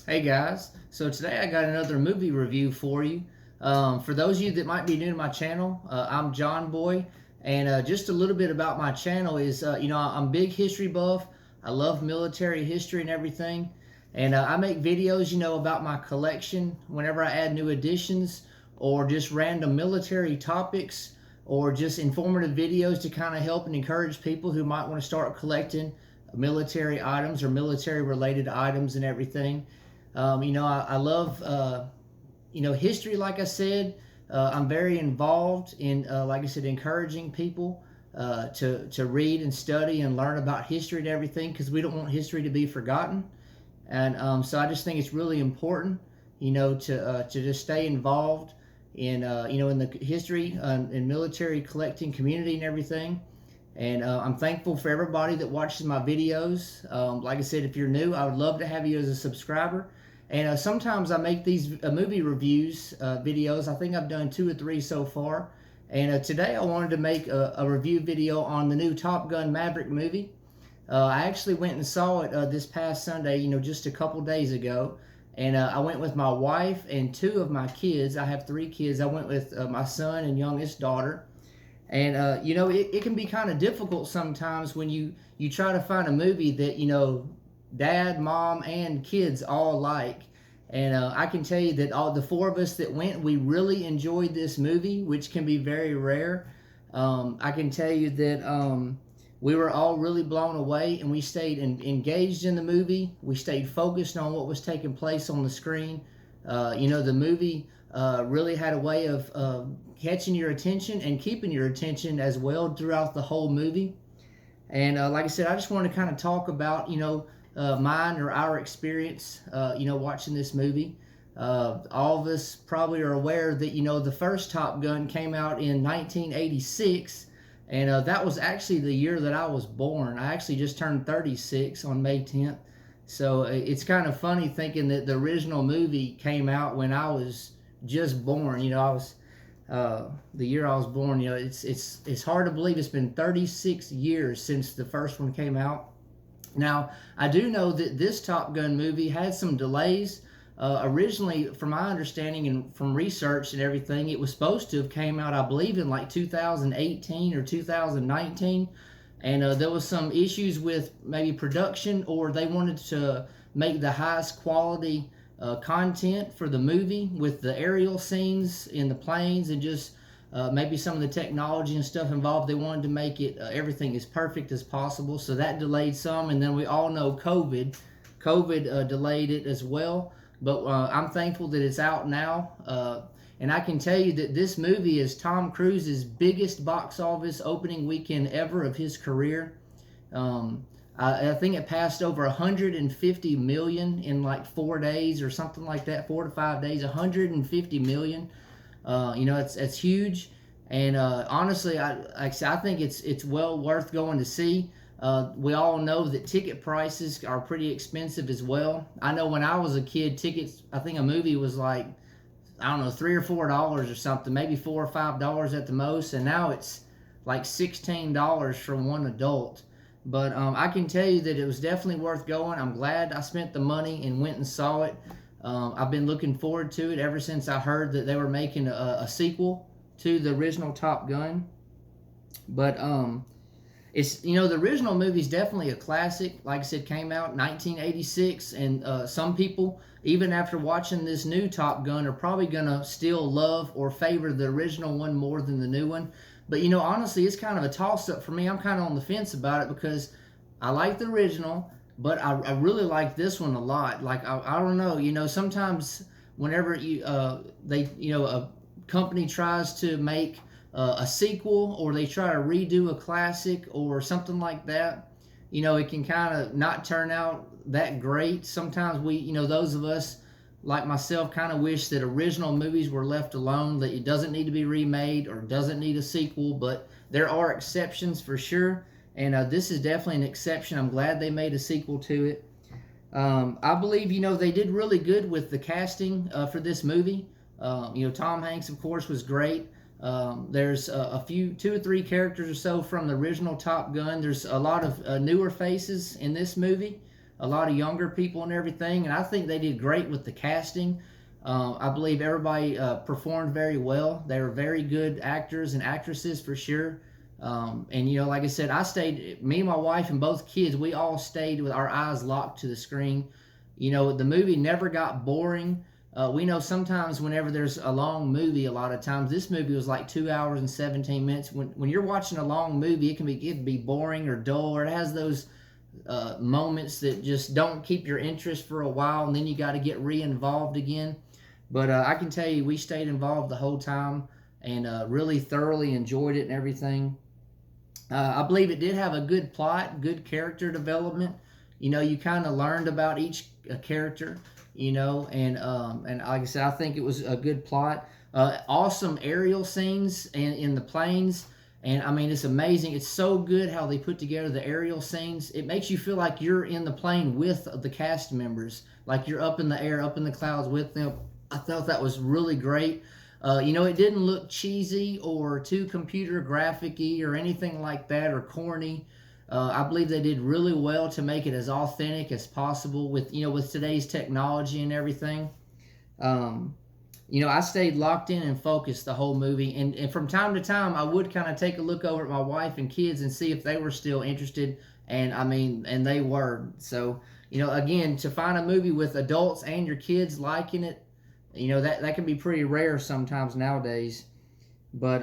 Hey guys, so today I got another movie review for you. For those of you that might be new to my channel, I'm John Boy, and just a little bit about my channel is, I'm a big history buff. I love military history and everything, and I make videos, about my collection whenever I add new additions or just random military topics or just informative videos to kind of help and encourage people who might want to start collecting military items or military related items and everything. I love, history, like I said. I'm very involved in, like I said, encouraging people to read and study and learn about history and everything because we don't want history to be forgotten. And so I just think it's really important, to just stay involved in, in the history and military collecting community and everything. And I'm thankful for everybody that watches my videos. Like I said, if you're new, I would love to have you as a subscriber. And sometimes I make these movie reviews videos. I think I've done 2 or 3 so far. And today I wanted to make a review video on the new Top Gun Maverick movie. I actually went and saw it this past Sunday, just a couple days ago. And I went with my wife and 2 of my kids. I have 3 kids. I went with my son and youngest daughter. And it can be kind of difficult sometimes when you try to find a movie that dad, mom, and kids all like. And I can tell you that all the 4 of us that went, we really enjoyed this movie, which can be very rare. I can tell you that we were all really blown away, and we stayed engaged in the movie. We stayed focused on what was taking place on the screen. The movie really had a way of catching your attention and keeping your attention as well throughout the whole movie. And like I said, I just want to kind of talk about, mine or our experience, watching this movie. All of us probably are aware that, the first Top Gun came out in 1986. And that was actually the year that I was born. I actually just turned 36 on May 10th. So it's kind of funny thinking that the original movie came out when I was just born. I was the year I was born. It's hard to believe it's been 36 years since the first one came out. Now, I do know that this Top Gun movie had some delays. Originally, from my understanding and from research and everything, it was supposed to have came out, I believe, in like 2018 or 2019. And there was some issues with maybe production, or they wanted to make the highest quality content for the movie with the aerial scenes in the planes and just maybe some of the technology and stuff involved. They wanted to make it everything as perfect as possible, so that delayed some. And then we all know COVID delayed it as well. But I'm thankful that it's out now. And I can tell you that this movie is Tom Cruise's biggest box office opening weekend ever of his career. I think it passed over 150 million in like 4 days or something like that, 4 to 5 days. 150 million. It's huge. And honestly, I think it's well worth going to see. We all know that ticket prices are pretty expensive as well. I know when I was a kid, tickets, I think a movie was like, I don't know, $3 or $4 or something, maybe $4 or $5 at the most, and now it's like $16 for one adult. But I can tell you that it was definitely worth going. I'm glad I spent the money and went and saw it. I've been looking forward to it ever since I heard that they were making a sequel to the original Top Gun. But it's, the original movie is definitely a classic. Like I said, came out in 1986, and some people, even after watching this new Top Gun, are probably gonna still love or favor the original one more than the new one. But honestly, it's kind of a toss-up for me. I'm kind of on the fence about it because I like the original, but I really like this one a lot. Like I don't know, sometimes whenever a company tries to make a sequel, or they try to redo a classic or something like that, it can kind of not turn out that great. Sometimes those of us like myself kind of wish that original movies were left alone, that it doesn't need to be remade or doesn't need a sequel. But there are exceptions for sure, and this is definitely an exception. I'm glad they made a sequel to it. I believe they did really good with the casting for this movie. Tom Hanks, of course, was great. There's a few, 2 or 3 characters or so from the original Top Gun. There's a lot of newer faces in this movie. a lot of younger people and everything, and I think they did great with the casting. I believe everybody performed very well. They were very good actors and actresses for sure. And you know, like I said, me and my wife and both kids, we all stayed with our eyes locked to the screen. You know, the movie never got boring. We know sometimes whenever there's a long movie, a lot of times, this movie was like 2 hours and 17 minutes. When you're watching a long movie, it can be boring or dull, or it has those moments that just don't keep your interest for a while, and then you got to get re-involved again. But I can tell you, we stayed involved the whole time and really thoroughly enjoyed it and everything. I believe it did have a good plot, good character development. You know, you kind of learned about each character, you know, and like I said, I think it was a good plot. Awesome aerial scenes in the planes. And I mean, it's amazing. It's so good how they put together the aerial scenes. It makes you feel like you're in the plane with the cast members, like you're up in the air, up in the clouds with them. I thought that was really great. You know, it didn't look cheesy or too computer graphic-y or anything like that, or corny. I believe they did really well to make it as authentic as possible with, you know, with today's technology and everything. You know, I stayed locked in and focused the whole movie. And from time to time, I would kind of take a look over at my wife and kids and see if they were still interested. And I mean, and they were. So, you know, again, to find a movie with adults and your kids liking it, you know, that can be pretty rare sometimes nowadays. But,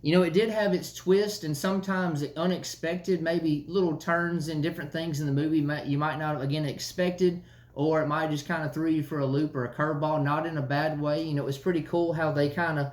you know, it did have its twist and sometimes unexpected, maybe little turns and different things in the movie you might not have, again, expected, or it might just kind of threw you for a loop or a curveball, not in a bad way. You know, it was pretty cool how they kind of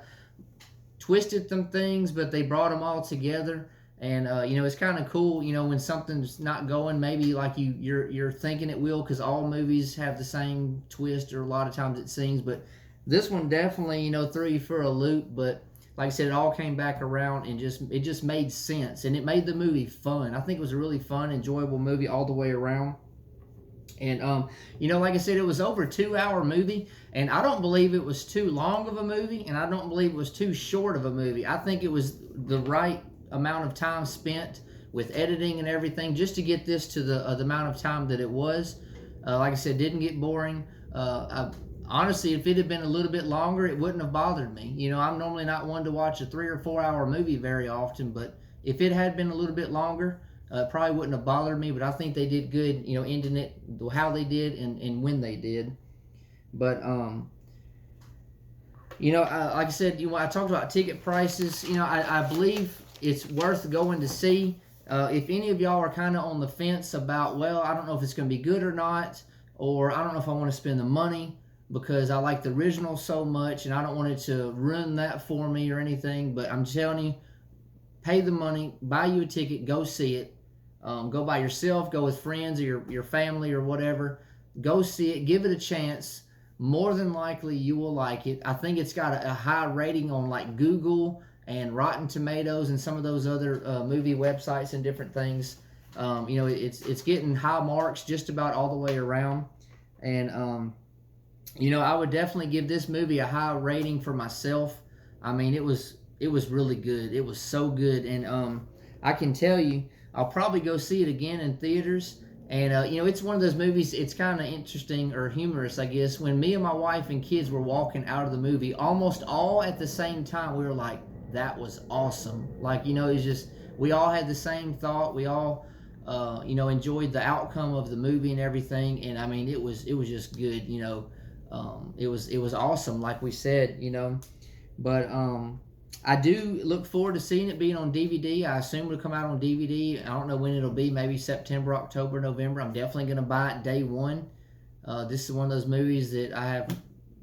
twisted some things, but they brought them all together. And you know, it's kind of cool, you know, when something's not going maybe like you're thinking it will, because all movies have the same twist, or a lot of times it seems. But this one definitely, you know, threw you for a loop. But like I said, it all came back around and it just made sense, and it made the movie fun. I think it was a really fun, enjoyable movie all the way around. And you know, like I said, it was over a 2-hour movie, and I don't believe it was too long of a movie, and I don't believe it was too short of a movie. I think it was the right amount of time spent with editing and everything just to get this to the amount of time that it was. Like I said, didn't get boring. Honestly, if it had been a little bit longer, it wouldn't have bothered me. You know, I'm normally not one to watch a 3 or 4 hour movie very often, but if it had been a little bit longer, it probably wouldn't have bothered me. But I think they did good, you know, ending it how they did and when they did. But you know, like I said, you know, I talked about ticket prices. You know, I believe it's worth going to see. If any of y'all are kind of on the fence about, well, I don't know if it's going to be good or not, or I don't know if I want to spend the money because I like the original so much and I don't want it to ruin that for me or anything, but I'm telling you, pay the money, buy you a ticket, go see it. Go by yourself, go with friends or your family or whatever. Go see it, give it a chance. More than likely you will like it. I think it's got a high rating on like Google and Rotten Tomatoes and some of those other movie websites and different things. You know, it's getting high marks just about all the way around. And you know, I would definitely give this movie a high rating for myself. I mean, it was really good. It was so good. And I can tell you, I'll probably go see it again in theaters. And, you know, it's one of those movies, it's kind of interesting or humorous, I guess. When me and my wife and kids were walking out of the movie, almost all at the same time, we were like, that was awesome. Like, you know, it's just, we all had the same thought. We all, you know, enjoyed the outcome of the movie and everything. And, I mean, it was just good, you know. It was awesome, like we said, you know. But, I do look forward to seeing it being on DVD. I assume it'll come out on DVD. I don't know when it'll be, maybe September, October, November. I'm definitely going to buy it day one. This is one of those movies that I have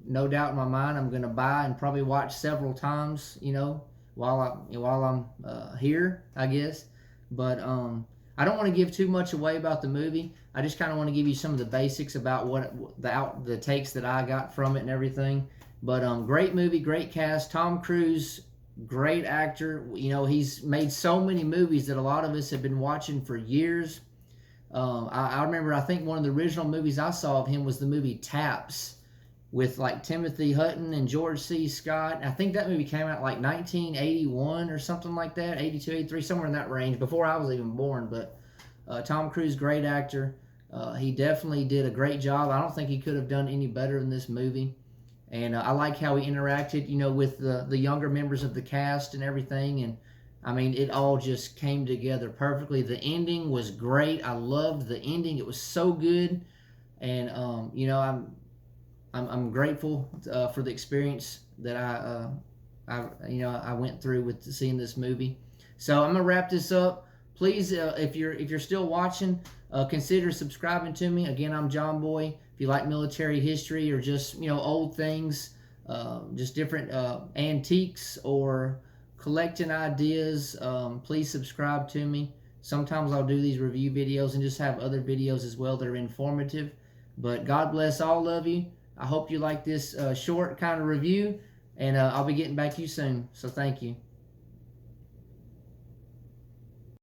no doubt in my mind I'm going to buy and probably watch several times, you know, while I'm here, I guess. But I don't want to give too much away about the movie. I just kind of want to give you some of the basics about what the takes that I got from it and everything. But great movie, great cast. Tom Cruise, great actor. You know, he's made so many movies that a lot of us have been watching for years. I remember, I think one of the original movies I saw of him was the movie Taps with like Timothy Hutton and George C. Scott. I think that movie came out like 1981 or something like that, 82, 83, somewhere in that range, before I was even born. But Tom Cruise, great actor. He definitely did a great job. I don't think he could have done any better in this movie. And I like how he interacted, with the younger members of the cast and everything. And I mean, it all just came together perfectly. The ending was great. I loved the ending. It was so good. And I'm grateful for the experience that I went through with seeing this movie. So I'm gonna wrap this up. Please, if you're still watching, consider subscribing to me. Again, I'm John Boy. If you like military history or just old things, just different antiques or collecting ideas, please subscribe to me. Sometimes I'll do these review videos and just have other videos as well that are informative. But God bless all of you. I hope you like this short kind of review, and I'll be getting back to you soon. So thank you.